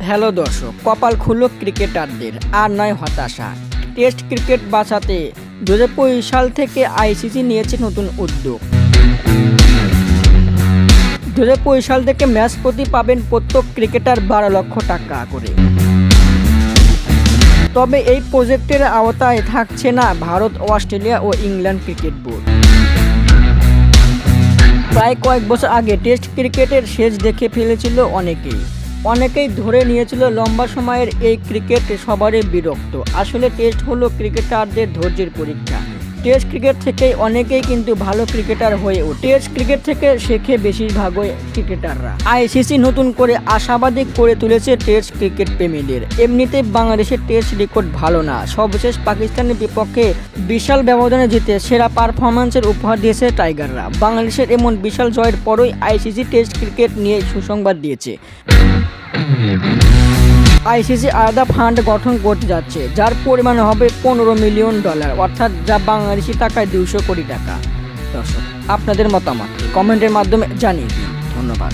Hello দর্শক, কপাল খুলল ক্রিকেটারদের, আর নয় হতাশা। টেস্ট ক্রিকেট বাঁচাতে 2025 সাল থেকে আইসিসি নিয়েছে নতুন উদ্যোগ। 2025 সাল থেকে ম্যাচ প্রতি পাবেন প্রত্যেক ক্রিকেটার 12 লক্ষ টাকা করে। তবে এই প্রজেক্টের আওতায় থাকছে না ভারত, অস্ট্রেলিয়া ও ইংল্যান্ড ক্রিকেট বোর্ড। প্রায় কয়েক বছর আগে টেস্ট ক্রিকেটের শেষ দেখে ফেলেছিল অনেকেই ধরে নিয়েছিল লম্বা সময়ের এই ক্রিকেট সবারই বিরক্ত। আসলে টেস্ট হলো ক্রিকেটারদের ধৈর্যের পরীক্ষা। টেস্ট ক্রিকেট থেকেই অনেকেই কিন্তু ভালো ক্রিকেটার হয়ে ওঠে। টেস্ট ক্রিকেট থেকে শেখে বেশিরভাগই ক্রিকেটাররা। আইসিসি নতুন করে আশাবাদী করে তুলেছে টেস্ট ক্রিকেট প্রেমীদের। এমনিতেই বাংলাদেশের টেস্ট রেকর্ড ভালো না। সর্বশেষ পাকিস্তানের বিপক্ষে বিশাল ব্যবধানে জিতে সেরা পারফরম্যান্সের উপহার দিয়েছে টাইগাররা। বাংলাদেশের এমন বিশাল জয়ের পরই আইসিসি টেস্ট ক্রিকেট নিয়ে সুসংবাদ দিয়েছে। আইসিসি আলাদা ফান্ড গঠন করতে যাচ্ছে, যার পরিমাণ হবে $15 মিলিয়ন, অর্থাৎ যা বাংলাদেশি টাকায় 200 কোটি টাকা। দর্শক, আপনাদের মতামত কমেন্টের মাধ্যমে জানিয়ে দিন। ধন্যবাদ।